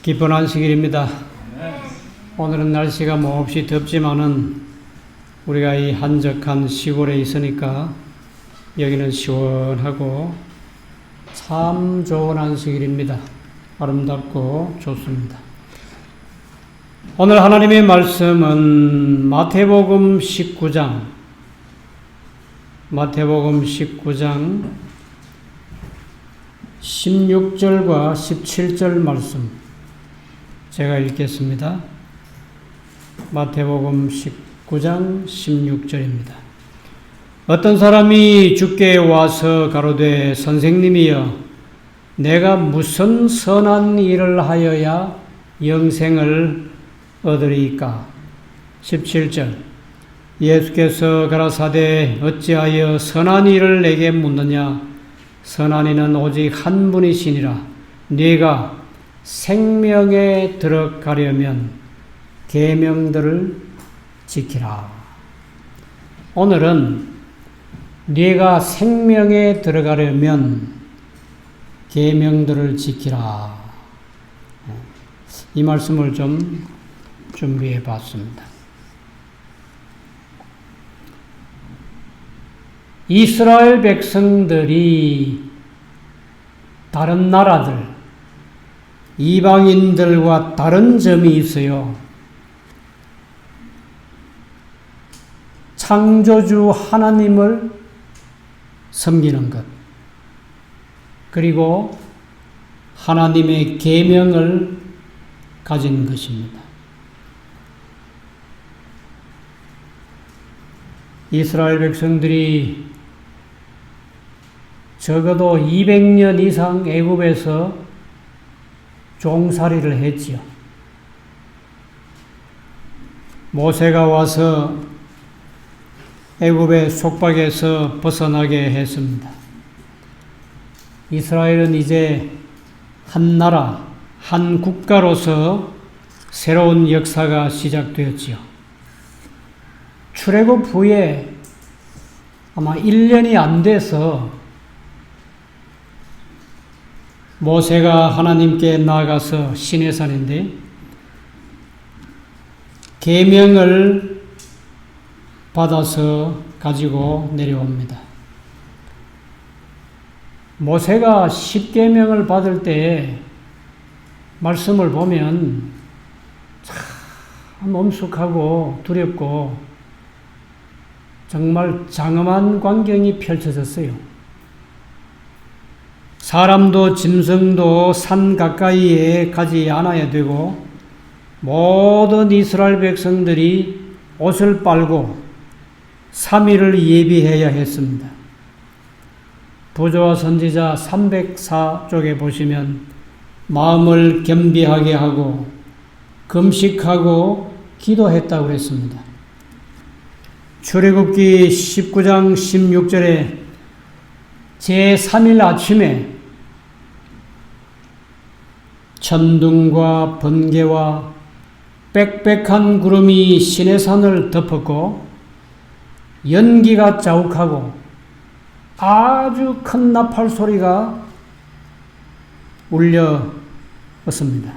기쁜 안식일입니다. 오늘은 날씨가 몹시 덥지만은 우리가 이 한적한 시골에 있으니까 여기는 시원하고 참 좋은 안식일입니다. 아름답고 좋습니다. 오늘 하나님의 말씀은 마태복음 19장 16절과 17절 말씀 제가 읽겠습니다. 마태복음 19장 16절입니다. 어떤 사람이 주께 와서 가로되 선생님이여 내가 무슨 선한 일을 하여야 영생을 얻으리이까? 17절 예수께서 가라사대 어찌하여 선한 일을 내게 묻느냐? 선한 이는 오직 한 분이시니라. 네가 생명에 들어가려면 계명들을 지키라. 오늘은 네가 생명에 들어가려면 계명들을 지키라. 이 말씀을 좀 준비해 봤습니다. 이스라엘 백성들이 다른 나라들, 이방인들과 다른 점이 있어요. 창조주 하나님을 섬기는 것, 그리고 하나님의 계명을 가진 것입니다. 이스라엘 백성들이 적어도 200년 이상 애굽에서 종살이를 했지요. 모세가 와서 애굽의 속박에서 벗어나게 했습니다. 이스라엘은 이제 한 나라, 한 국가로서 새로운 역사가 시작되었지요. 출애굽 후에 아마 1년이 안 돼서 모세가 하나님께 나아가서 시내산인데 계명을 받아서 가지고 내려옵니다. 모세가 10계명을 받을 때 말씀을 보면 참 엄숙하고 두렵고 정말 장엄한 광경이 펼쳐졌어요. 사람도 짐승도 산 가까이에 가지 않아야 되고 모든 이스라엘 백성들이 옷을 빨고 3일을 예비해야 했습니다. 부조와 선지자 304쪽에 보시면 마음을 겸비하게 하고 금식하고 기도했다고 그랬습니다. 출애굽기 19장 16절에 제3일 아침에 천둥과 번개와 빽빽한 구름이 시내산을 덮었고 연기가 자욱하고 아주 큰 나팔 소리가 울려왔습니다.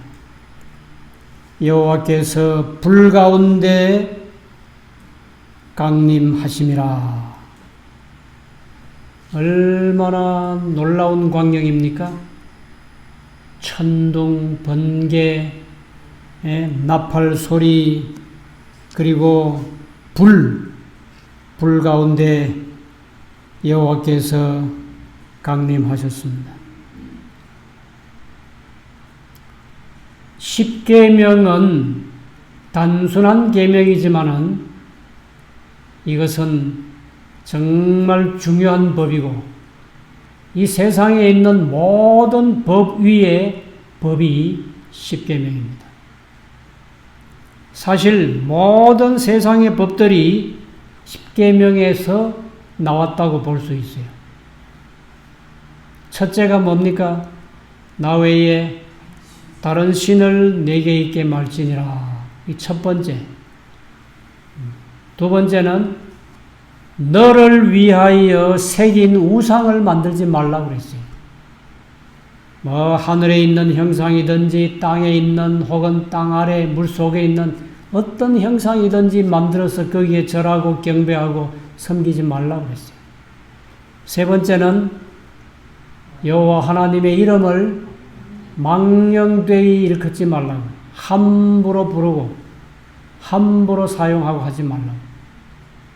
여호와께서 불 가운데 강림하심이라. 얼마나 놀라운 광경입니까? 천둥, 번개, 나팔 소리, 그리고 불 가운데 여호와께서 강림하셨습니다. 10계명은 단순한 계명이지만은 이것은 정말 중요한 법이고 이 세상에 있는 모든 법 위에 법이 10계명입니다. 사실 모든 세상의 법들이 10계명에서 나왔다고 볼 수 있어요. 첫째가 뭡니까? 나 외에 다른 신을 내게 있게 말지니라. 이 첫 번째. 두 번째는 너를 위하여 새긴 우상을 만들지 말라고 그랬어요. 하늘에 있는 형상이든지 땅에 있는 혹은 땅 아래 물속에 있는 어떤 형상이든지 만들어서 거기에 절하고 경배하고 섬기지 말라고 했어요. 세 번째는 여호와 하나님의 이름을 망령되이 일컫지 말라고, 함부로 부르고 함부로 사용하고 하지 말라고.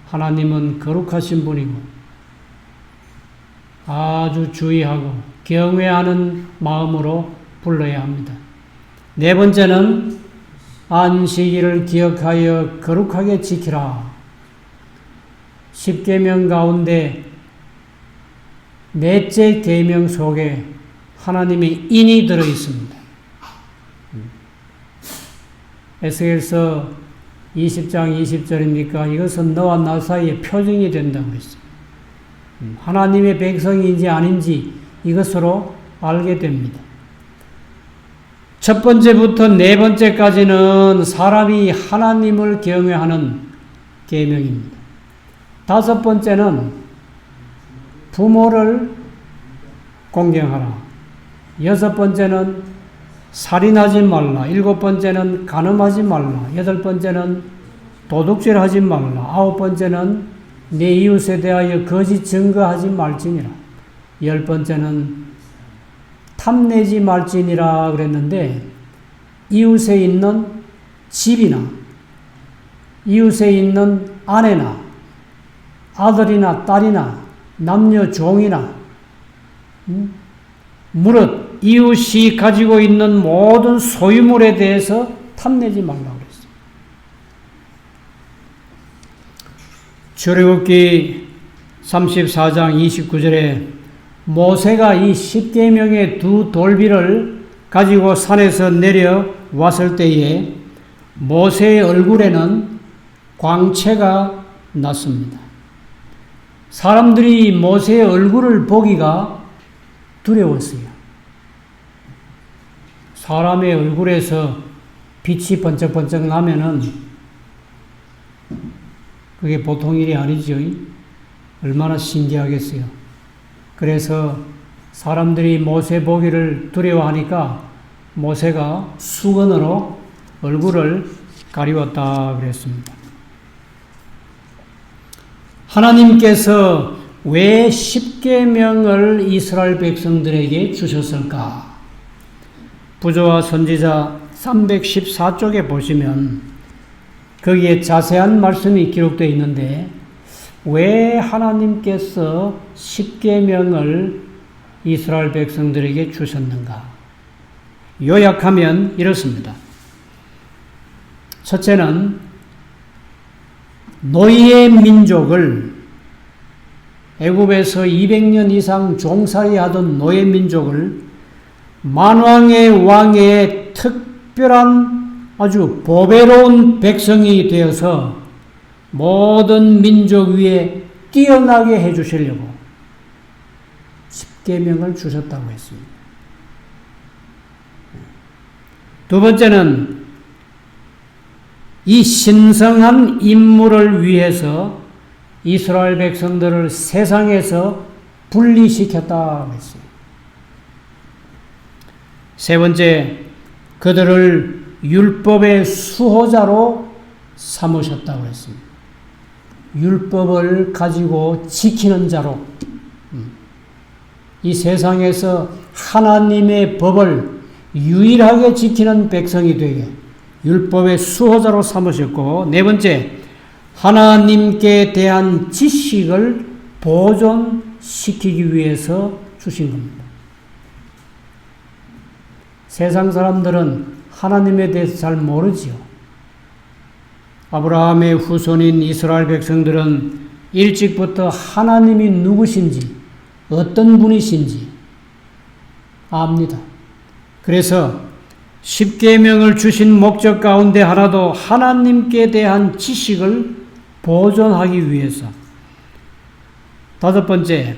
하나님은 거룩하신 분이고 아주 주의하고 경외하는 마음으로 불러야 합니다. 네 번째는 안식일을 기억하여 거룩하게 지키라. 십계명 가운데 넷째 계명 속에 하나님의 인이 들어 있습니다. 에스겔서 20장 20절입니까? 이것은 너와 나 사이의 표징이 된다고 했어요. 하나님의 백성인지 아닌지 이것으로 알게 됩니다. 첫 번째부터 네 번째까지는 사람이 하나님을 경외하는 계명입니다. 다섯 번째는 부모를 공경하라. 여섯 번째는 살인하지 말라. 일곱 번째는 간음하지 말라. 여덟 번째는 도둑질하지 말라. 아홉 번째는 내 이웃에 대하여 거짓 증거하지 말지니라. 열 번째는 탐내지 말지니라 그랬는데, 이웃에 있는 집이나 이웃에 있는 아내나 아들이나 딸이나 남녀 종이나 무릇 이웃이 가지고 있는 모든 소유물에 대해서 탐내지 말라고 그랬어요. 출애굽기 34장 29절에 모세가 이 십계명의 두 돌비를 가지고 산에서 내려왔을 때에 모세의 얼굴에는 광채가 났습니다. 사람들이 모세의 얼굴을 보기가 두려웠어요. 사람의 얼굴에서 빛이 번쩍번쩍 나면은 그게 보통 일이 아니죠. 얼마나 신기하겠어요. 그래서 사람들이 모세 보기를 두려워하니까 모세가 수건으로 얼굴을 가리웠다 그랬습니다. 하나님께서 왜 십계명을 이스라엘 백성들에게 주셨을까? 부조와 선지자 314쪽에 보시면 거기에 자세한 말씀이 기록되어 있는데, 왜 하나님께서 십계명을 이스라엘 백성들에게 주셨는가? 요약하면 이렇습니다. 첫째는 노예 민족을, 애굽에서 200년 이상 종살이하던 노예 민족을 만왕의 왕의 특별한 아주 보배로운 백성이 되어서 모든 민족 위에 뛰어나게 해주시려고 십계명을 주셨다고 했습니다. 두 번째는 이 신성한 임무를 위해서 이스라엘 백성들을 세상에서 분리시켰다고 했어요. 세 번째, 그들을 율법의 수호자로 삼으셨다고 했습니다. 율법을 가지고 지키는 자로, 이 세상에서 하나님의 법을 유일하게 지키는 백성이 되게 율법의 수호자로 삼으셨고, 네 번째, 하나님께 대한 지식을 보존시키기 위해서 주신 겁니다. 세상 사람들은 하나님에 대해서 잘 모르지요. 아브라함의 후손인 이스라엘 백성들은 일찍부터 하나님이 누구신지, 어떤 분이신지 압니다. 그래서 십계명을 주신 목적 가운데 하나도 하나님께 대한 지식을 보존하기 위해서. 다섯 번째,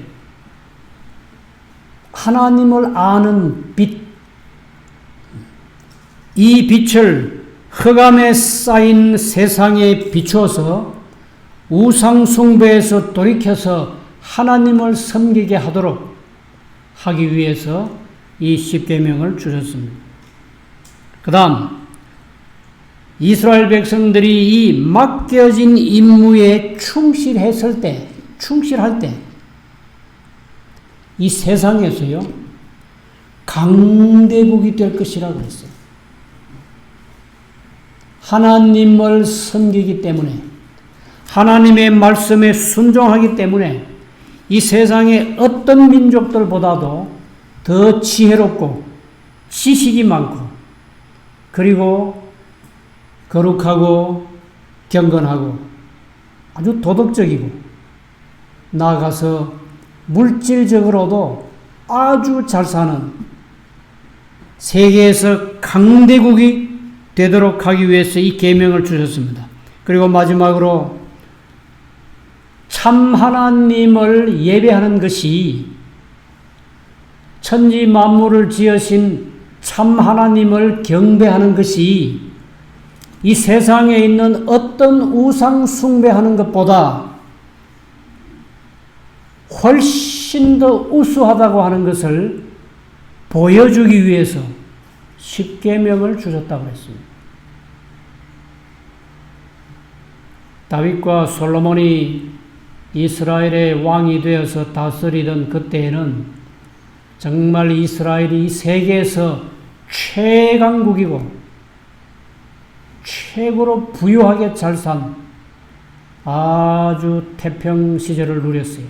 하나님을 아는 빛, 이 빛을 흑암에 쌓인 세상에 비추어서 우상 숭배에서 돌이켜서 하나님을 섬기게 하도록 하기 위해서 이 십계명을 주셨습니다. 그 다음 이스라엘 백성들이 이 맡겨진 임무에 충실할 때 이 세상에서요 강대국이 될 것이라고 했어요. 하나님을 섬기기 때문에, 하나님의 말씀에 순종하기 때문에 이 세상의 어떤 민족들보다도 더 지혜롭고 지식이 많고 그리고 거룩하고 경건하고 아주 도덕적이고 나아가서 물질적으로도 아주 잘 사는 세계에서 강대국이 되도록 하기 위해서 이 계명을 주셨습니다. 그리고 마지막으로 참 하나님을 예배하는 것이, 천지 만물을 지으신 참 하나님을 경배하는 것이 이 세상에 있는 어떤 우상 숭배하는 것보다 훨씬 더 우수하다고 하는 것을 보여주기 위해서 십계명을 주셨다고 했습니다. 다윗과 솔로몬이 이스라엘의 왕이 되어서 다스리던 그때에는 정말 이스라엘이 세계에서 최강국이고 최고로 부유하게 잘 산 아주 태평 시절을 누렸어요.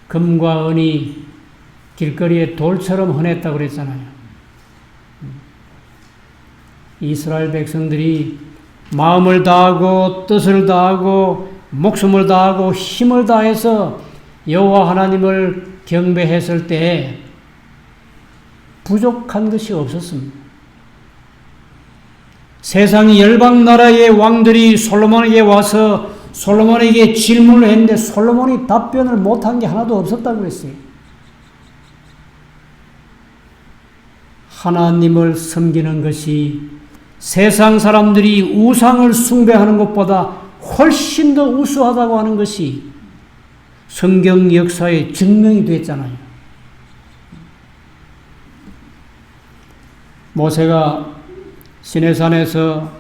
금과 은이 길거리에 돌처럼 흔했다고 그랬잖아요. 이스라엘 백성들이 마음을 다하고 뜻을 다하고 목숨을 다하고 힘을 다해서 여호와 하나님을 경배했을 때 부족한 것이 없었습니다. 세상 열방 나라의 왕들이 솔로몬에게 와서 솔로몬에게 질문을 했는데 솔로몬이 답변을 못한 게 하나도 없었다고 했어요. 하나님을 섬기는 것이 세상 사람들이 우상을 숭배하는 것보다 훨씬 더 우수하다고 하는 것이 성경 역사에 증명이 됐잖아요. 모세가 시내산에서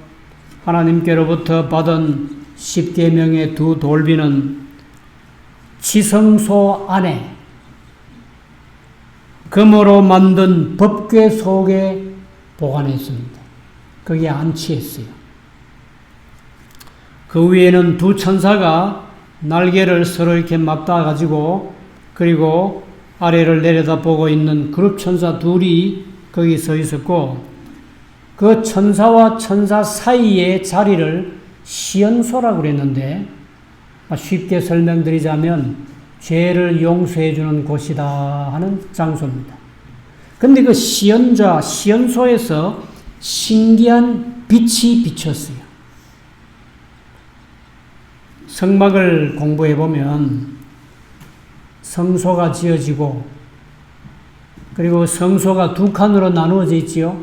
하나님께로부터 받은 십계명의 두 돌비는 지성소 안에 금으로 만든 법궤 속에 보관했습니다. 거기에 안치했어요. 그 위에는 두 천사가 날개를 서로 이렇게 맞닿아가지고 그리고 아래를 내려다보고 있는 그룹 천사 둘이 거기 서 있었고 그 천사와 천사 사이의 자리를 시연소라고 그랬는데 쉽게 설명드리자면 죄를 용서해 주는 곳이다 하는 장소입니다. 근데 그 시연소에서 신기한 빛이 비쳤어요. 성막을 공부해 보면 성소가 지어지고 그리고 성소가 두 칸으로 나누어져 있지요.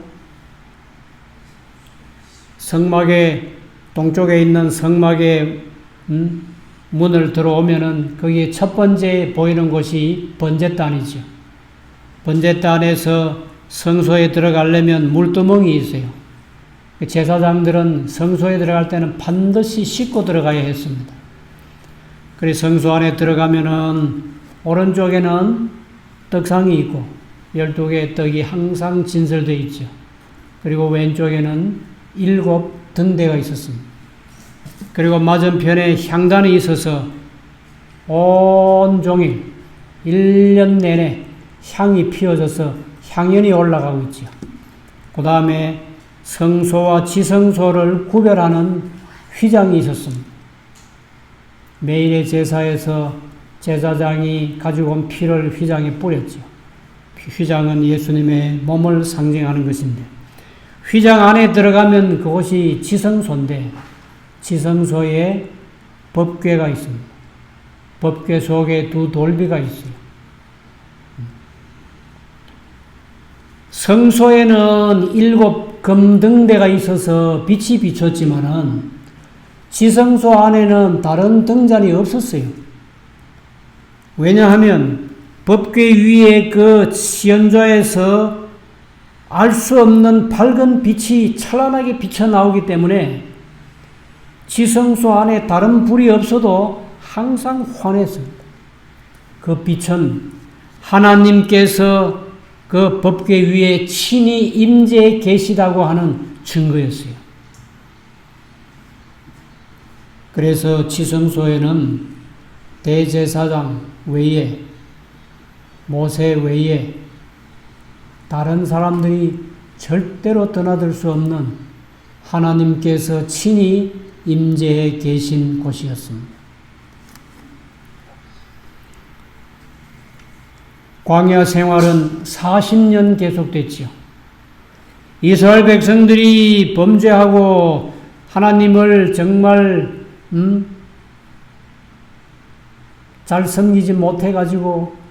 성막의 동쪽에 있는 성막의 문을 들어오면은 거기에 첫 번째 보이는 곳이 번제단이죠. 번제단에서 성소에 들어가려면 물두멍이 있어요. 제사장들은 성소에 들어갈 때는 반드시 씻고 들어가야 했습니다. 그래서 성소 안에 들어가면은 오른쪽에는 떡상이 있고 12개의 떡이 항상 진설되어 있죠. 그리고 왼쪽에는 7 등대가 있었습니다. 그리고 맞은편에 향단이 있어서 온종일 1년 내내 향이 피어져서 향연이 올라가고 있죠. 그 다음에 성소와 지성소를 구별하는 휘장이 있었습니다. 매일의 제사에서 제사장이 가지고 온 피를 휘장에 뿌렸죠. 휘장은 예수님의 몸을 상징하는 것인데 휘장 안에 들어가면 그것이 지성소인데 지성소에 법궤가 있습니다. 법궤 속에 두 돌비가 있어요. 성소에는 7 금등대가 있어서 빛이 비쳤지만은 지성소 안에는 다른 등잔이 없었어요. 왜냐하면 법궤 위에 그 시연좌에서 알 수 없는 밝은 빛이 찬란하게 비쳐 나오기 때문에 지성소 안에 다른 불이 없어도 항상 환했습니다. 그 빛은 하나님께서 그 법궤 위에 친히 임재해 계시다고 하는 증거였어요. 그래서 지성소에는 대제사장 외에, 모세 외에 다른 사람들이 절대로 드나들 수 없는 하나님께서 친히 임재해 계신 곳이었습니다. 광야 생활은 40년 계속됐지요. 이스라엘 백성들이 범죄하고 하나님을 정말 잘 섬기지 못해가지고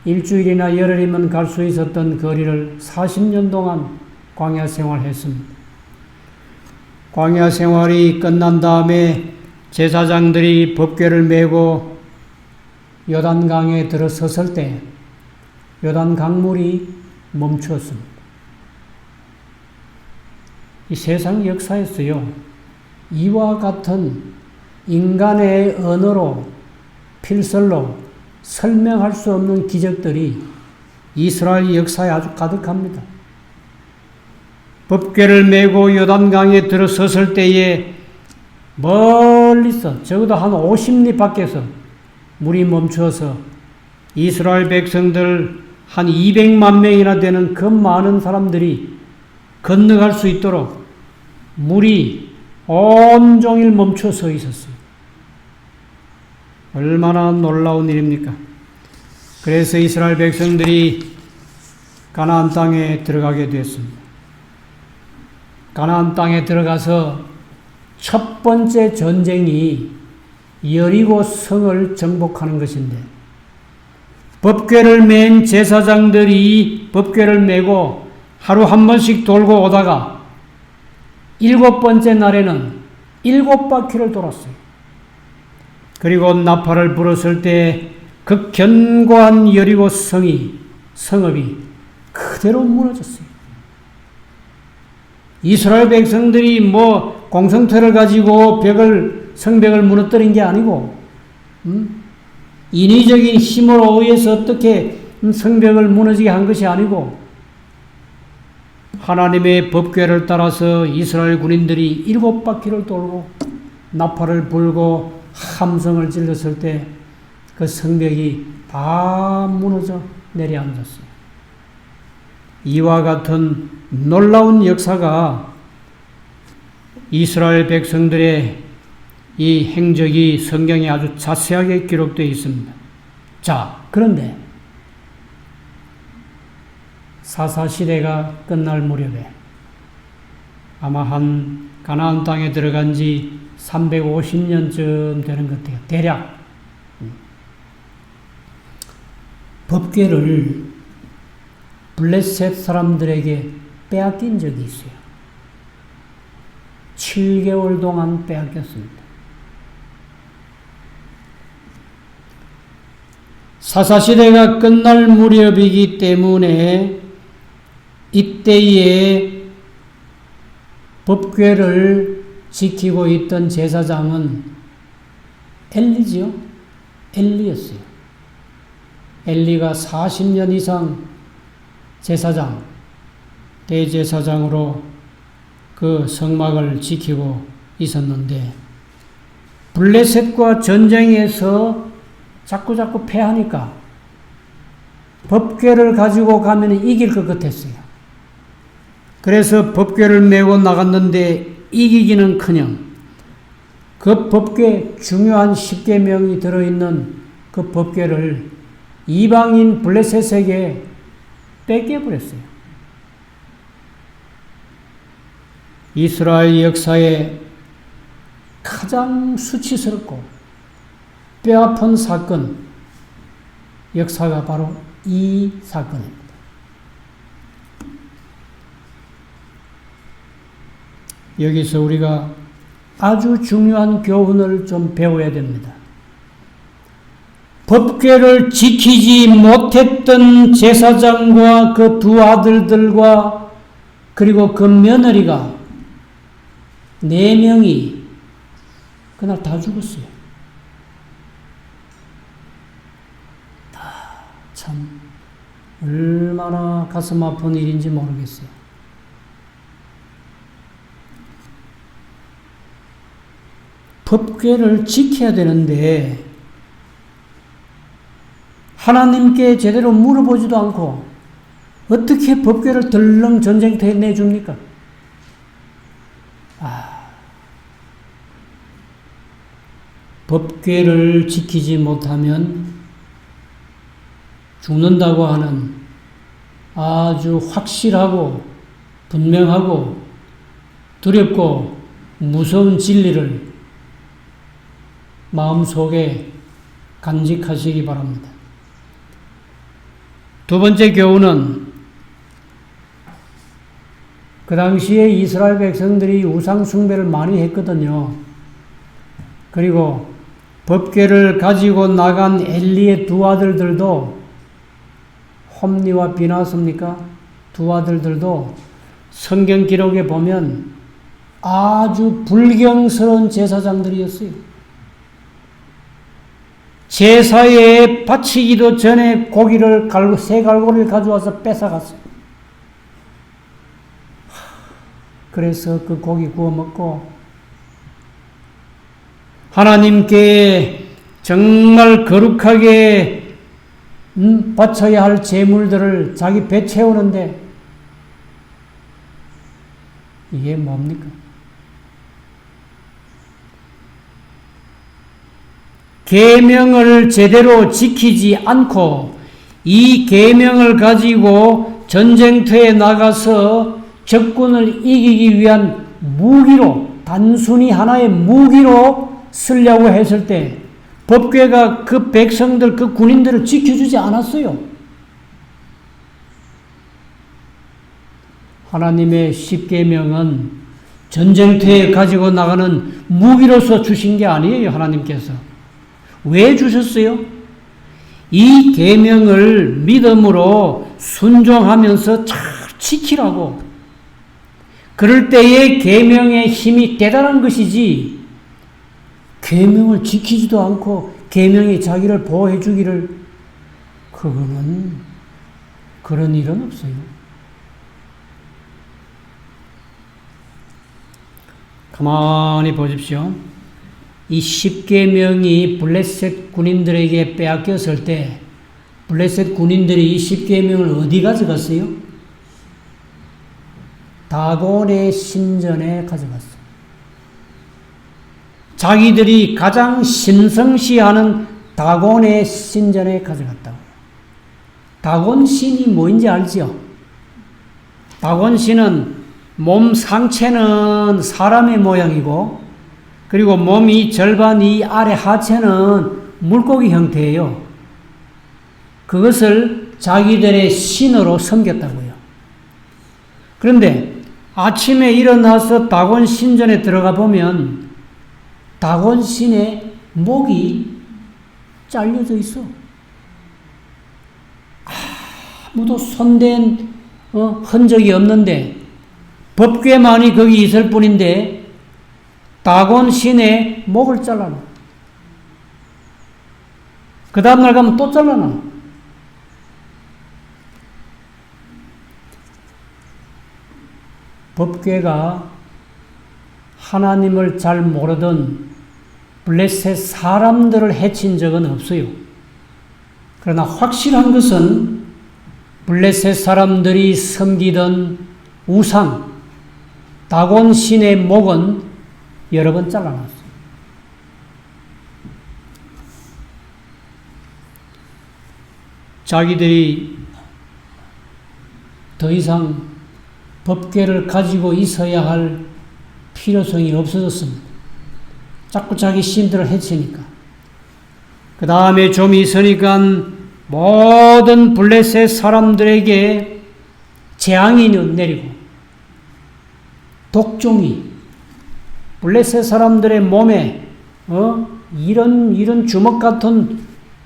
일주일이나 열흘이면 갈 수 있었던 거리를 40년 동안 광야 생활했습니다. 광야 생활이 끝난 다음에 제사장들이 법궤를 메고 요단강에 들어섰을 때 요단 강물이 멈추었습니다. 이 세상 역사에서요, 이와 같은 인간의 언어로, 필설로 설명할 수 없는 기적들이 이스라엘 역사에 아주 가득합니다. 법궤를 메고 요단강에 들어섰을 때에 멀리서 적어도 한 50리 밖에서 물이 멈춰서 이스라엘 백성들 한 200만 명이나 되는 그 많은 사람들이 건너갈 수 있도록 물이 온종일 멈춰 서 있었어요. 얼마나 놀라운 일입니까? 그래서 이스라엘 백성들이 가나안 땅에 들어가게 되었습니다. 가나안 땅에 들어가서 첫 번째 전쟁이 여리고 성을 정복하는 것인데, 법궤를 맨 제사장들이 법궤를 메고 하루 한 번씩 돌고 오다가 7번째 날에는 7바퀴를 돌았어요. 그리고 나팔을 불었을 때 그 견고한 여리고 성읍이 그대로 무너졌어요. 이스라엘 백성들이 공성태를 가지고 성벽을 무너뜨린 게 아니고, 인위적인 힘으로 의해서 어떻게 성벽을 무너지게 한 것이 아니고, 하나님의 법궤를 따라서 이스라엘 군인들이 7바퀴를 돌고 나팔을 불고 함성을 질렀을 때 그 성벽이 다 무너져 내려앉았어요. 이와 같은 놀라운 역사가 이스라엘 백성들의 이 행적이 성경에 아주 자세하게 기록되어 있습니다. 자, 그런데 사사시대가 끝날 무렵에 아마 한 가나안 땅에 들어간 지 350년쯤 되는 것 같아요. 대략. 법궤를 블레셋 사람들에게 빼앗긴 적이 있어요. 7개월 동안 빼앗겼습니다. 사사시대가 끝날 무렵이기 때문에 이때에 법궤를 지키고 있던 제사장은 엘리지요. 엘리였어요. 엘리가 40년 이상 제사장, 대제사장으로 그 성막을 지키고 있었는데, 블레셋과 전쟁에서 자꾸 패하니까 법궤를 가지고 가면 이길 것 같았어요. 그래서 법궤를 메고 나갔는데 이기기는커녕 그 법궤, 중요한 10계명이 들어있는 그 법궤를 이방인 블레셋에게 뺏겨버렸어요. 이스라엘 역사에 가장 수치스럽고 뼈아픈 사건, 역사가 바로 이 사건입니다. 여기서 우리가 아주 중요한 교훈을 좀 배워야 됩니다. 법궤를 지키지 못했던 제사장과 그 두 아들들과 그리고 그 며느리가 4명이 그날 다 죽었어요. 참 얼마나 가슴 아픈 일인지 모르겠어요. 법궤를 지켜야 되는데 하나님께 제대로 물어보지도 않고 어떻게 법궤를 덜렁 전쟁터에 내줍니까? 법궤를 지키지 못하면 죽는다고 하는 아주 확실하고 분명하고 두렵고 무서운 진리를 마음속에 간직하시기 바랍니다. 두 번째 교훈은 그 당시에 이스라엘 백성들이 우상 숭배를 많이 했거든요. 그리고 법궤를 가지고 나간 엘리의 두 아들들도 홈리와 비나스입니까? 두 아들들도 성경 기록에 보면 아주 불경스러운 제사장들이었어요. 제사에 바치기도 전에 고기를 새 갈고리를 가져와서 뺏어갔어요. 그래서 그 고기 구워 먹고 하나님께 정말 거룩하게 바쳐야 할 제물들을 자기 배 채우는데 이게 뭡니까? 계명을 제대로 지키지 않고 이 계명을 가지고 전쟁터에 나가서 적군을 이기기 위한 무기로, 단순히 하나의 무기로 쓰려고 했을 때 법궤가 그 백성들, 그 군인들을 지켜주지 않았어요. 하나님의 십계명은 전쟁터에 가지고 나가는 무기로서 주신 게 아니에요. 하나님께서. 왜 주셨어요? 이 계명을 믿음으로 순종하면서 잘 지키라고. 그럴 때의 계명의 힘이 대단한 것이지 계명을 지키지도 않고 계명이 자기를 보호해 주기를 그거는 그런 일은 없어요. 가만히 보십시오. 이 십계명이 블레셋 군인들에게 빼앗겼을 때 블레셋 군인들이 이 십계명을 어디 가져갔어요? 다곤의 신전에 가져갔어요. 자기들이 가장 신성시하는 다곤의 신전에 가져갔다고요. 다곤 신이 뭐인지 알죠? 다곤 신은 몸 상체는 사람의 모양이고 그리고 몸이 절반 이 아래 하체는 물고기 형태예요. 그것을 자기들의 신으로 섬겼다고요. 그런데 아침에 일어나서 다곤 신전에 들어가 보면 다곤 신의 목이 잘려져 있어. 아무도 손댄 흔적이 없는데 법궤만이 거기 있을 뿐인데 다곤 신의 목을 잘라놔. 그 다음날 가면 또 잘라놔. 법궤가 하나님을 잘 모르던 블레셋 사람들을 해친 적은 없어요. 그러나 확실한 것은 블레셋 사람들이 섬기던 우상, 다곤 신의 목은 여러 번 잘라놨어요. 자기들이 더 이상 법궤를 가지고 있어야 할 필요성이 없어졌습니다. 자꾸 자기 신들을 해치니까. 그 다음에 좀 있으니까 모든 블레셋 사람들에게 재앙이 내리고 독종이 블레셋 사람들의 몸에 이런 주먹 같은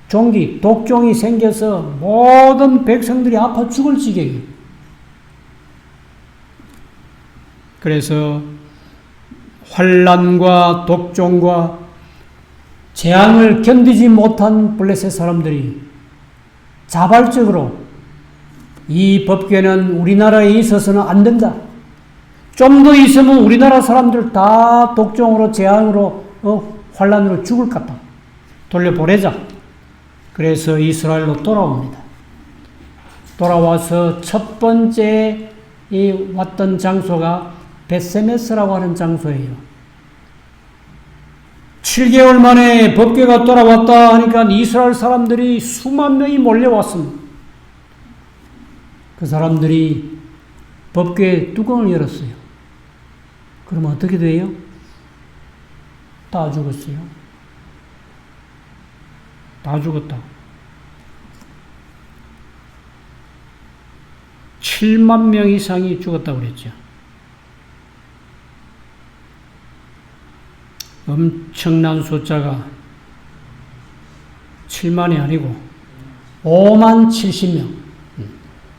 종기, 독종이 생겨서 모든 백성들이 아파 죽을 지경이에요. 그래서 환난과 독종과 재앙을 견디지 못한 블레셋 사람들이 자발적으로 이 법궤는 우리나라에 있어서는 안 된다. 좀 더 있으면 우리나라 사람들 다 독종으로 재앙으로 환난으로 죽을 것 같다. 돌려보내자. 그래서 이스라엘로 돌아옵니다. 돌아와서 첫 번째 왔던 장소가 벳세메스라고 하는 장소예요. 7개월 만에 법궤가 돌아왔다 하니까 이스라엘 사람들이 수만 명이 몰려왔습니다. 그 사람들이 법궤 뚜껑을 열었어요. 그러면 어떻게 돼요? 다 죽었어요. 다 죽었다. 7만 명 이상이 죽었다고 그랬죠. 엄청난 숫자가 7만이 아니고 5만 70명.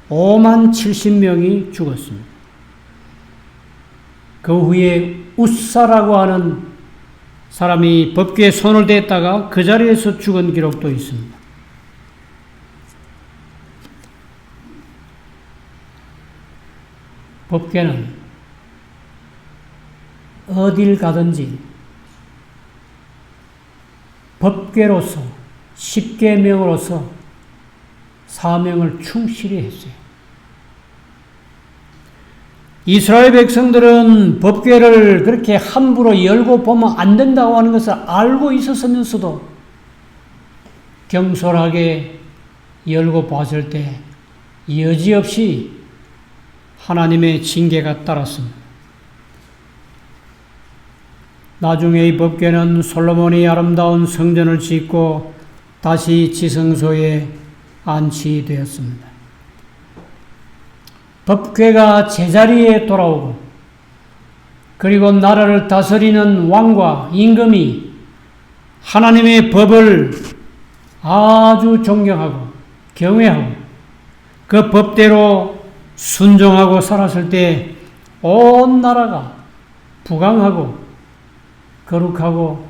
5만 70명이 죽었습니다. 그 후에 웃사라고 하는 사람이 법궤에 손을 댔다가 그 자리에서 죽은 기록도 있습니다. 법궤는 어딜 가든지 법궤로서 십계명으로서 사명을 충실히 했어요. 이스라엘 백성들은 법궤를 그렇게 함부로 열고 보면 안 된다고 하는 것을 알고 있었으면서도 경솔하게 열고 봤을 때 여지없이 하나님의 징계가 따랐습니다. 나중에 이 법궤는 솔로몬이 아름다운 성전을 짓고 다시 지성소에 안치되었습니다. 법궤가 제자리에 돌아오고 그리고 나라를 다스리는 왕과 임금이 하나님의 법을 아주 존경하고 경외하고 그 법대로 순종하고 살았을 때 온 나라가 부강하고 거룩하고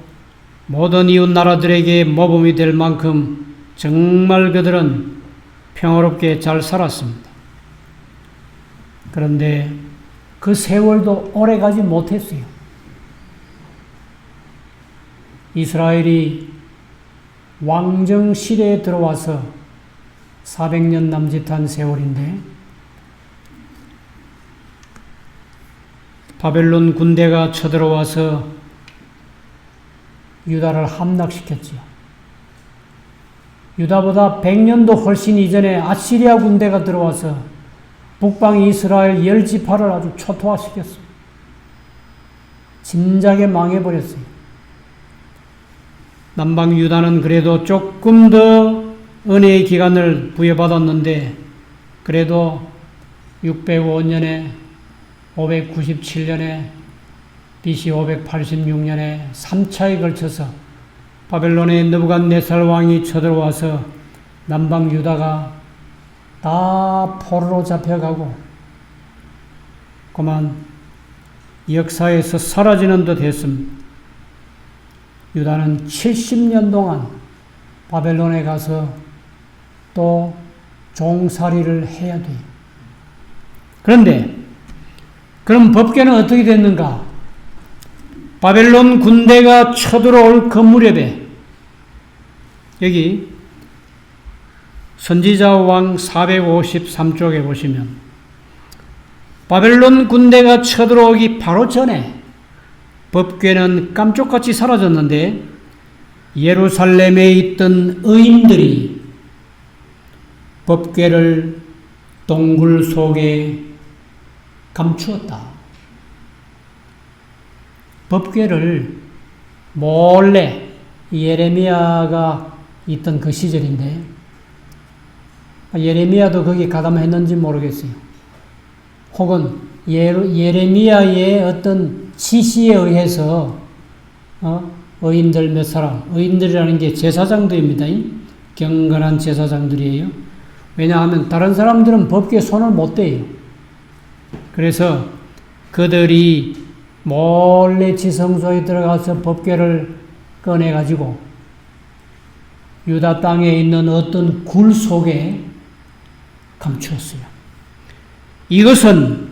모든 이웃 나라들에게 모범이 될 만큼 정말 그들은 평화롭게 잘 살았습니다. 그런데 그 세월도 오래 가지 못했어요. 이스라엘이 왕정 시대에 들어와서 400년 남짓한 세월인데 바벨론 군대가 쳐들어와서 유다를 함락시켰지요. 유다보다 100년도 훨씬 이전에 아시리아 군대가 들어와서 북방 이스라엘 10지파를 아주 초토화시켰어요. 진작에 망해버렸어요. 남방 유다는 그래도 조금 더 은혜의 기간을 부여받았는데 그래도 605년에 597년에 BC 586년에 3차에 걸쳐서 바벨론의 느부갓네살 왕이 쳐들어와서 남방 유다가 다 포로로 잡혀가고 그만 역사에서 사라지는 듯 했습니다. 유다는 70년 동안 바벨론에 가서 또 종살이를 해야 돼요. 그런데 그럼 법궤는 어떻게 됐는가? 바벨론 군대가 쳐들어올 그 무렵에 여기 선지자 왕 453쪽에 보시면 바벨론 군대가 쳐들어오기 바로 전에 법궤는 깜짝같이 사라졌는데 예루살렘에 있던 의인들이 법궤를 동굴 속에 감추었다. 법궤를 몰래 예레미야가 있던 그 시절인데 예레미야도 거기 가담했는지 모르겠어요. 혹은 예레미야의 어떤 지시에 의해서 의인들 몇 사람, 의인들이라는 게 제사장들입니다. 경건한 제사장들이에요. 왜냐하면 다른 사람들은 법궤에 손을 못 대요. 그래서 그들이 몰래 지성소에 들어가서 법궤를 꺼내가지고 유다 땅에 있는 어떤 굴 속에 감추었어요. 이것은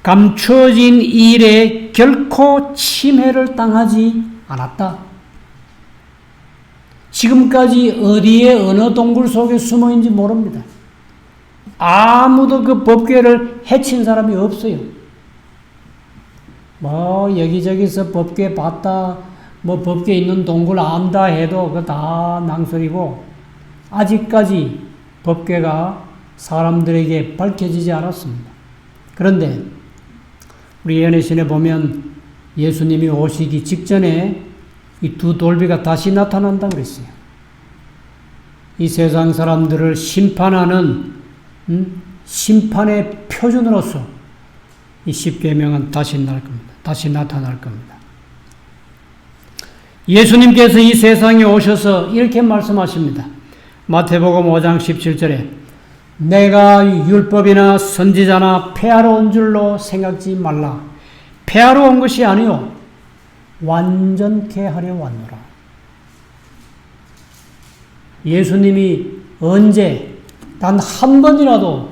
감추어진 일에 결코 침해를 당하지 않았다. 지금까지 어디에 어느 동굴 속에 숨어 있는지 모릅니다. 아무도 그 법궤를 해친 사람이 없어요. 여기저기서 법궤 봤다, 법궤 있는 동굴 안다 해도 그거 다 낭설이고, 아직까지 법궤가 사람들에게 밝혀지지 않았습니다. 그런데 우리 예언의 보면 예수님이 오시기 직전에 이 두 돌비가 다시 나타난다고 그랬어요. 이 세상 사람들을 심판하는 심판의 표준으로서 이 십계명은 다시 나타날 겁니다. 예수님께서 이 세상에 오셔서 이렇게 말씀하십니다. 마태복음 5장 17절에 내가 율법이나 선지자나 폐하러 온 줄로 생각지 말라. 폐하러 온 것이 아니요 완전케 하려 왔노라. 예수님이 언제 단 한 번이라도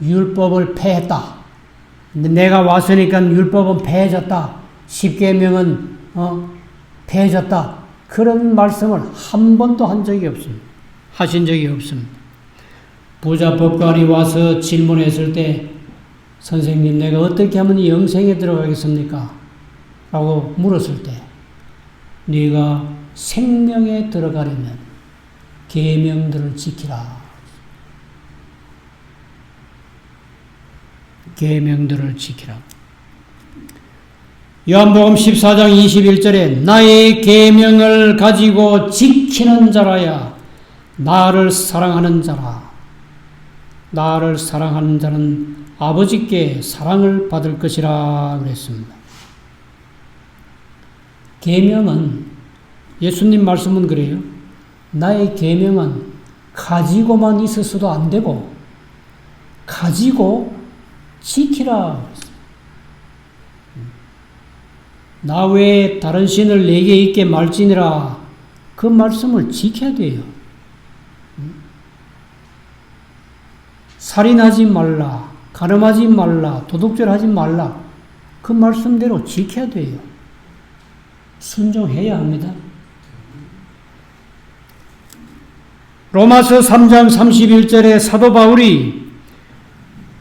율법을 폐했다. 내가 왔으니까 율법은 폐해졌다. 십계명은 폐해졌다. 그런 말씀을 한 번도 한 적이 없습니다. 하신 적이 없습니다. 부자 법관이 와서 질문했을 때 선생님 내가 어떻게 하면 영생에 들어가겠습니까? 라고 물었을 때 네가 생명에 들어가려면 계명들을 지키라. 계명들을 지키라. 요한복음 14장 21절에 나의 계명을 가지고 지키는 자라야 나를 사랑하는 자라. 나를 사랑하는 자는 아버지께 사랑을 받을 것이라 그랬습니다. 계명은 예수님 말씀은 그래요. 나의 계명은 가지고만 있어서도 안 되고 가지고 지키라. 나 외에 다른 신을 내게 있게 말지니라. 그 말씀을 지켜야 돼요. 살인하지 말라, 간음하지 말라, 도둑질하지 말라. 그 말씀대로 지켜야 돼요. 순종해야 합니다. 로마서 3장 31절에 사도 바울이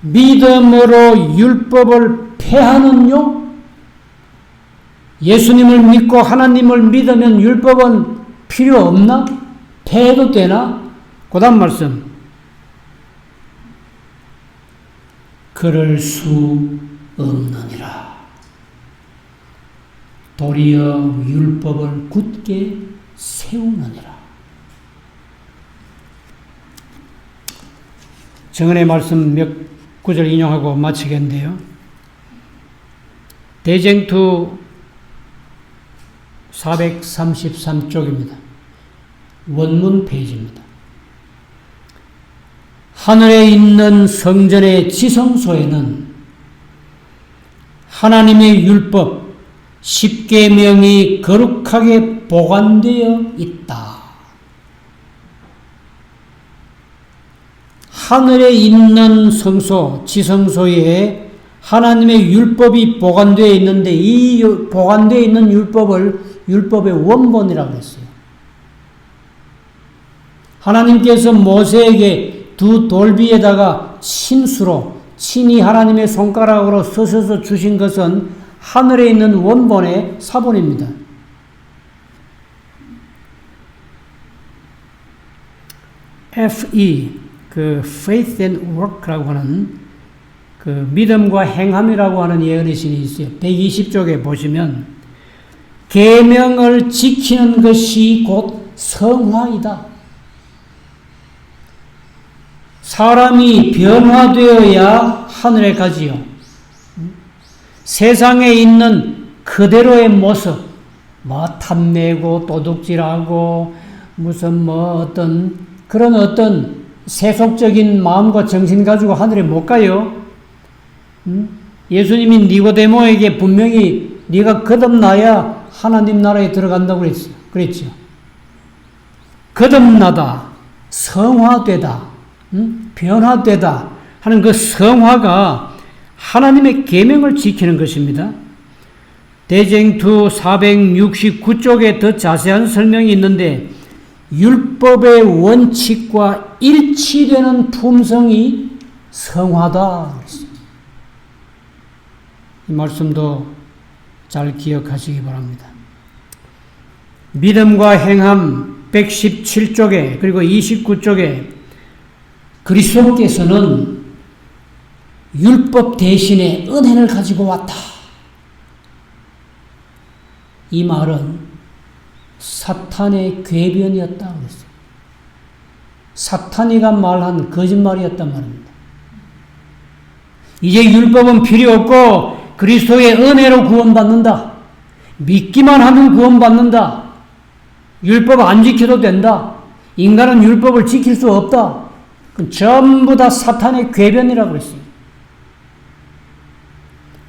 믿음으로 율법을 폐하는요? 예수님을 믿고 하나님을 믿으면 율법은 필요 없나? 폐해도 되나? 그 다음 말씀. 그럴 수 없느니라. 도리어 율법을 굳게 세우느니라. 정언의 말씀 몇 구절 인용하고 마치겠는데요. 대쟁투 433쪽입니다. 원문 페이지입니다. 하늘에 있는 성전의 지성소에는 하나님의 율법, 십계명이 거룩하게 보관되어 있다. 하늘에 있는 성소, 지성소에 하나님의 율법이 보관되어 있는데 이 보관되어 있는 율법의 원본이라고 했어요. 하나님께서 모세에게 두 돌비에다가 친수로 친히 하나님의 손가락으로 쓰셔서 주신 것은 하늘에 있는 원본의 사본입니다. FE, 그 faith and work라고 하는 그 믿음과 행함이라고 하는 예언의 신이 있어요. 120쪽에 보시면 계명을 지키는 것이 곧 성화이다. 사람이 변화되어야 하늘에 가지요. 세상에 있는 그대로의 모습, 탐내고 도둑질하고 무슨 어떤 그런 어떤 세속적인 마음과 정신 가지고 하늘에 못 가요. 예수님이 니고데모에게 분명히 네가 거듭나야 하나님 나라에 들어간다고 그랬죠. 거듭나다, 성화되다, 변화되다 하는 그 성화가 하나님의 계명을 지키는 것입니다. 대쟁투 469쪽에 더 자세한 설명이 있는데 율법의 원칙과 일치되는 품성이 성화다. 이 말씀도 잘 기억하시기 바랍니다. 믿음과 행함 117쪽에 그리고 29쪽에 그리스도께서는 율법 대신에 은혜를 가지고 왔다. 이 말은 사탄의 궤변이었다 그랬어요. 사탄이가 말한 거짓말이었단 말입니다. 이제 율법은 필요 없고 그리스도의 은혜로 구원받는다. 믿기만 하면 구원받는다. 율법 안 지켜도 된다. 인간은 율법을 지킬 수 없다. 그건 전부 다 사탄의 궤변이라고 그랬어요.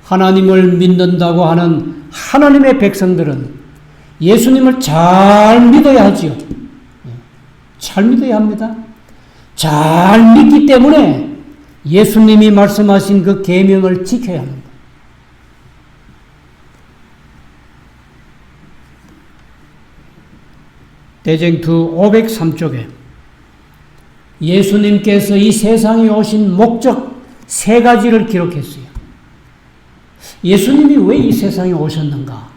하나님을 믿는다고 하는 하나님의 백성들은 예수님을 잘 믿어야 하지요. 잘 믿어야 합니다. 잘 믿기 때문에 예수님이 말씀하신 그 계명을 지켜야 합니다. 대쟁투 503쪽에 예수님께서 이 세상에 오신 목적 3가지를 기록했어요. 예수님이 왜 이 세상에 오셨는가?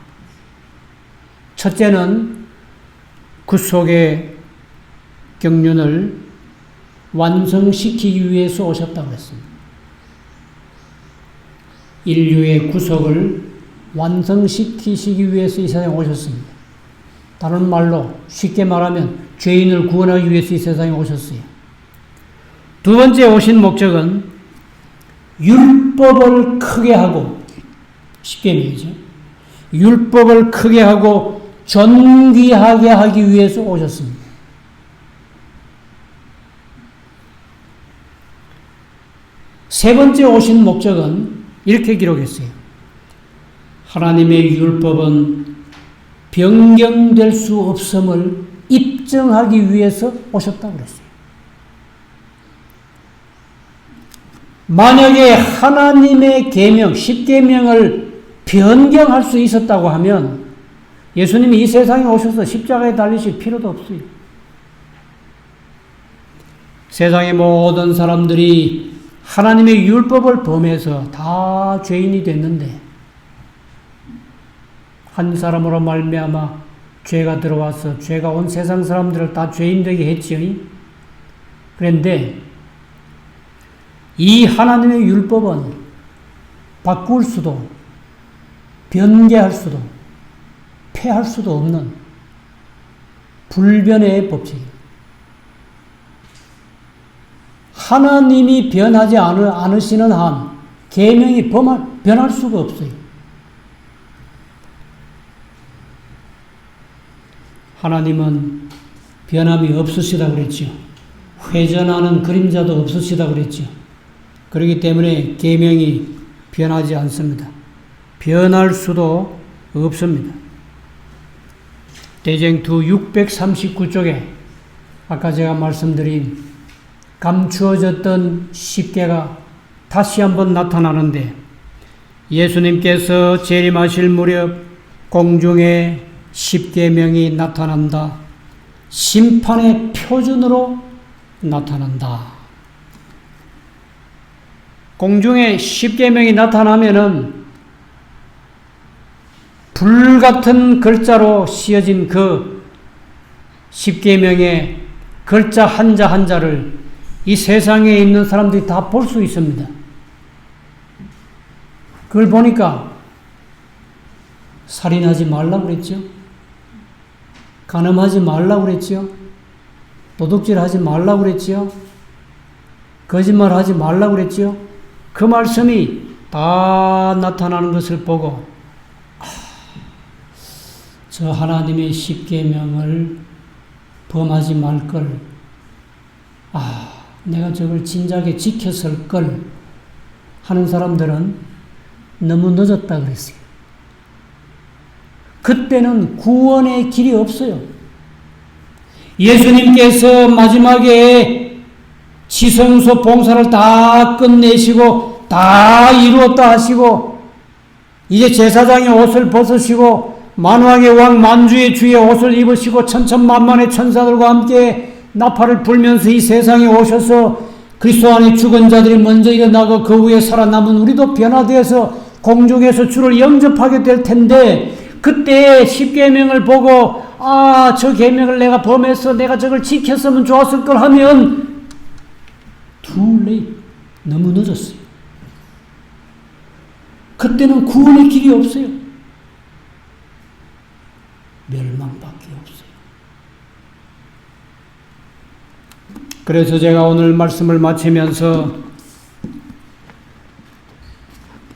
첫째는 구속의 경륜을 완성시키기 위해서 오셨다고 했습니다. 인류의 구속을 완성시키시기 위해서 이 세상에 오셨습니다. 다른 말로 쉽게 말하면 죄인을 구원하기 위해서 이 세상에 오셨어요. 두 번째 오신 목적은 율법을 크게 하고 십계명이죠. 율법을 크게 하고 존귀하게 하기 위해서 오셨습니다. 세 번째 오신 목적은 이렇게 기록했어요. 하나님의 율법은 변경될 수 없음을 입증하기 위해서 오셨다고 그랬어요. 만약에 하나님의 계명, 십계명을 변경할 수 있었다고 하면 예수님이 이 세상에 오셔서 십자가에 달리실 필요도 없어요. 세상의 모든 사람들이 하나님의 율법을 범해서 다 죄인이 됐는데 한 사람으로 말미암아 죄가 들어와서 죄가 온 세상 사람들을 다 죄인 되게 했지요. 그런데 이 하나님의 율법은 바꿀 수도 변개할 수도 폐할 수도 없는 불변의 법칙입니다. 하나님이 변하지 않으시는 한 계명이 변할 수가 없어요. 하나님은 변함이 없으시다 그랬죠. 회전하는 그림자도 없으시다 그랬죠. 그렇기 때문에 계명이 변하지 않습니다. 변할 수도 없습니다. 대쟁투 639쪽에 아까 제가 말씀드린 감추어졌던 십계가 다시 한번 나타나는데 예수님께서 재림하실 무렵 공중에 십계명이 나타난다. 심판의 표준으로 나타난다. 공중에 십계명이 나타나면은 불같은 글자로 씌어진 그 십계명의 글자 한자 한자를 이 세상에 있는 사람들이 다 볼 수 있습니다. 그걸 보니까 살인하지 말라고 그랬죠. 간음하지 말라고 그랬죠. 도둑질하지 말라고 그랬죠. 거짓말하지 말라고 그랬죠. 그 말씀이 다 나타나는 것을 보고 저 하나님의 십계명을 범하지 말 걸 내가 저걸 진작에 지켰을 걸 하는 사람들은 너무 늦었다 그랬어요. 그때는 구원의 길이 없어요. 예수님께서 마지막에 지성소 봉사를 다 끝내시고 다 이루었다 하시고 이제 제사장의 옷을 벗으시고 만왕의 왕 만주의 주의 옷을 입으시고 천천만만의 천사들과 함께 나팔을 불면서 이 세상에 오셔서 그리스도 안에 죽은 자들이 먼저 일어나고 그 후에 살아남은 우리도 변화되어서 공중에서 주를 영접하게 될 텐데 그때 십계명을 보고 저 계명을 내가 범해서 내가 저걸 지켰으면 좋았을 걸 하면 too late. 너무 늦었어요. 그때는 구원의 길이 없어요. 멸망밖에 없어요. 그래서 제가 오늘 말씀을 마치면서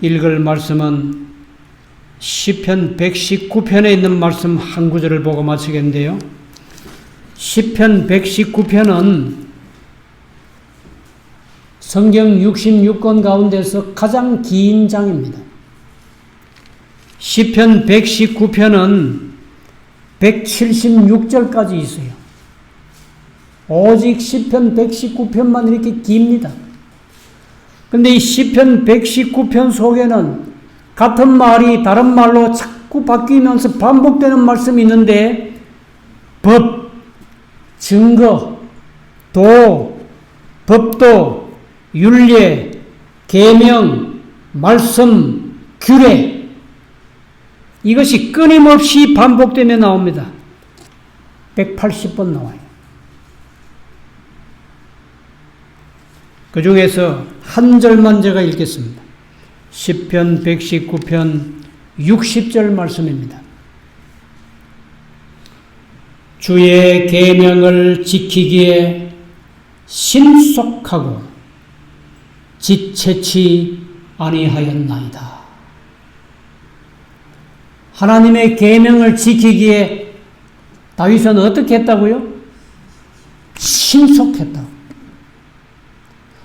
읽을 말씀은 시편 119편에 있는 말씀 한 구절을 보고 마치겠는데요. 시편 119편은 성경 66권 가운데서 가장 긴 장입니다. 시편 119편은 176절까지 있어요. 오직 시편 119편만 이렇게 깁니다. 근데 이 시편 119편 속에는 같은 말이 다른 말로 자꾸 바뀌면서 반복되는 말씀이 있는데 법, 증거, 도, 법도, 율례, 계명, 말씀, 규례 이것이 끊임없이 반복되며 나옵니다. 180번 나와요. 그 중에서 한 절만 제가 읽겠습니다. 시편 119편 60절 말씀입니다. 주의 계명을 지키기에 신속하고 지체치 아니하였나이다. 하나님의 계명을 지키기에 다윗은 어떻게 했다고요? 신속했다.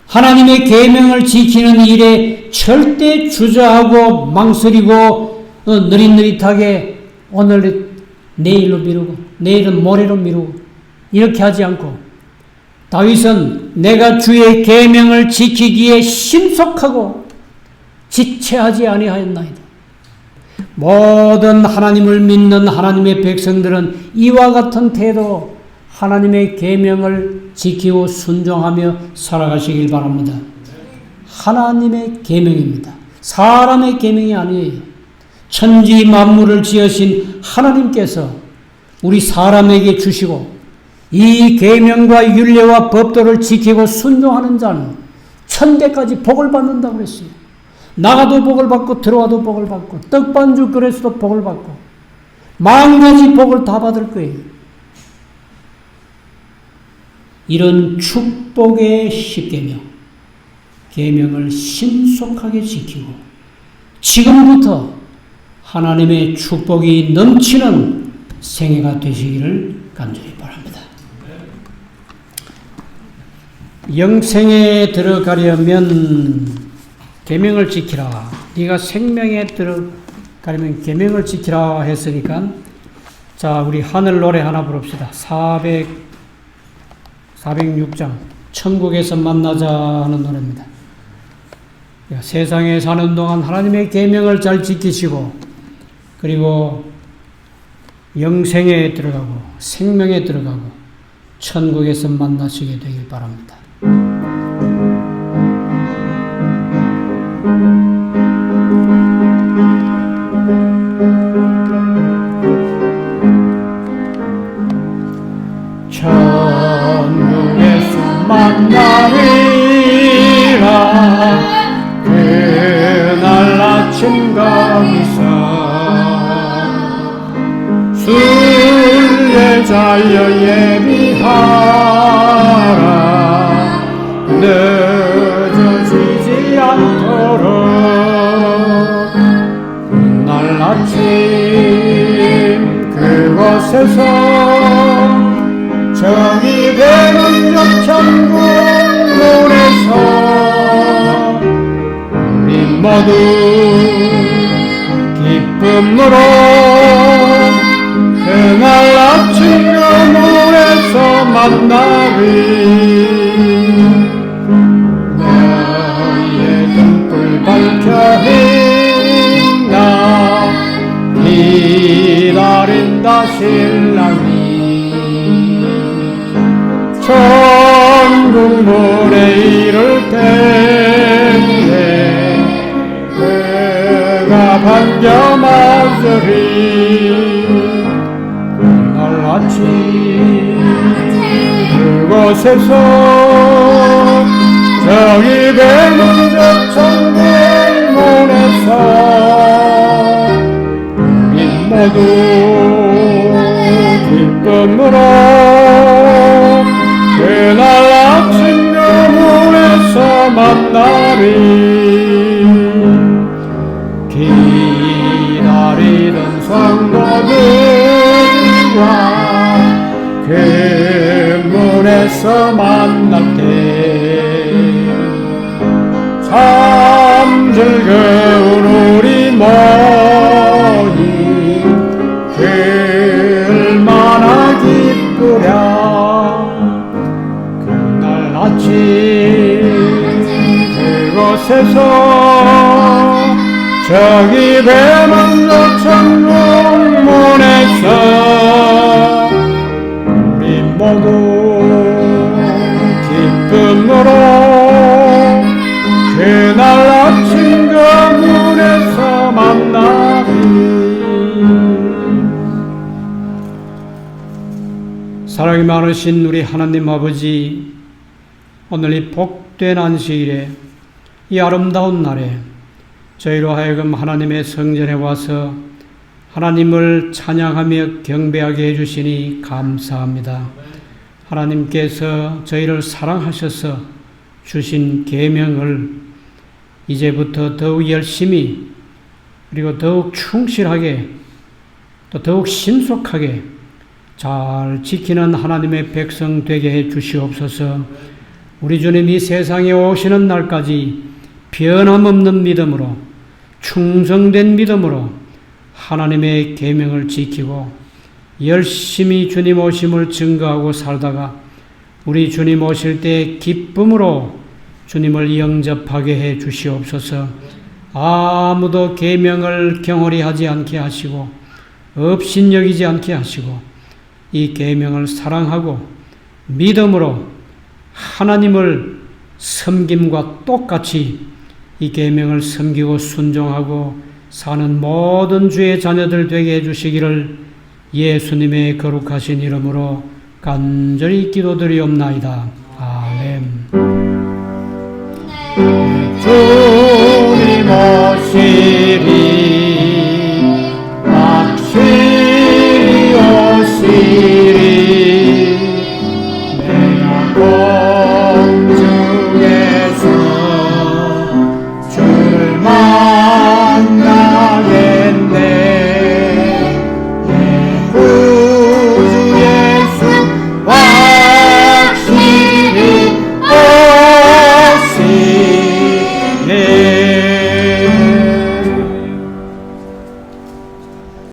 하나님의 계명을 지키는 일에 절대 주저하고 망설이고 느릿느릿하게 오늘 내일로 미루고 내일은 모레로 미루고 이렇게 하지 않고 다윗은 내가 주의 계명을 지키기에 신속하고 지체하지 아니하였나이다. 모든 하나님을 믿는 하나님의 백성들은 이와 같은 태도로 하나님의 계명을 지키고 순종하며 살아가시길 바랍니다. 하나님의 계명입니다. 사람의 계명이 아니에요. 천지 만물을 지으신 하나님께서 우리 사람에게 주시고 이 계명과 율례와 법도를 지키고 순종하는 자는 천대까지 복을 받는다고 그랬어요. 나가도 복을 받고 들어와도 복을 받고 떡반죽 그릇에도 복을 받고 만가지 복을 다 받을 거예요. 이런 축복의 십계명, 계명을 신속하게 지키고 지금부터 하나님의 축복이 넘치는 생애가 되시기를 간절히 바랍니다. 영생에 들어가려면 계명을 지키라. 네가 생명에 들어가려면 계명을 지키라 했으니까 자 우리 하늘 노래 하나 부릅시다. 406장 천국에서 만나자 하는 노래입니다. 세상에 사는 동안 하나님의 계명을 잘 지키시고 그리고 영생에 들어가고 생명에 들어가고 천국에서 만나시게 되길 바랍니다. 천국에서 만나리라 그날 아침 가기사 순례자여 예비하라 늦어지지 않도록 그날 아침 그곳에서 정이 되는 천국문에서 우리 모두 기쁨으로 그날 아침 그 문에서 만나리. 너의 등불 밝혀 있나 기다린다 신랑이. 천국문에 이를 텐데 그가 반겨 맞으리. 그날 아침 그곳에서 저기 뱀은 저 천국문에서 우리 모두 기쁨으로 그날 아침 그 문에서 만나리. 기다리던 성도들과 그 문에서 만날 때 참 즐거운 우리 모임 얼마나 기쁘랴. 그날 아침 그곳에서 저기 뱀은 저 천국문에서 우리 모두 기쁨으로 그날 아침 그 문에서 만나리. 사랑이 많으신 우리 하나님 아버지, 오늘 이 복된 안식일에 이 아름다운 날에 저희로 하여금 하나님의 성전에 와서 하나님을 찬양하며 경배하게 해주시니 감사합니다. 하나님께서 저희를 사랑하셔서 주신 계명을 이제부터 더욱 열심히 그리고 더욱 충실하게 또 더욱 신속하게 잘 지키는 하나님의 백성 되게 해 주시옵소서. 우리 주님이 세상에 오시는 날까지 변함없는 믿음으로 충성된 믿음으로 하나님의 계명을 지키고 열심히 주님 오심을 증거하고 살다가 우리 주님 오실 때 기쁨으로 주님을 영접하게 해 주시옵소서. 아무도 계명을 경홀히 하지 않게 하시고 업신여기지 않게 하시고 이 계명을 사랑하고 믿음으로 하나님을 섬김과 똑같이 이 계명을 섬기고 순종하고 사는 모든 주의 자녀들 되게 해주시기를 예수님의 거룩하신 이름으로 간절히 기도드리옵나이다.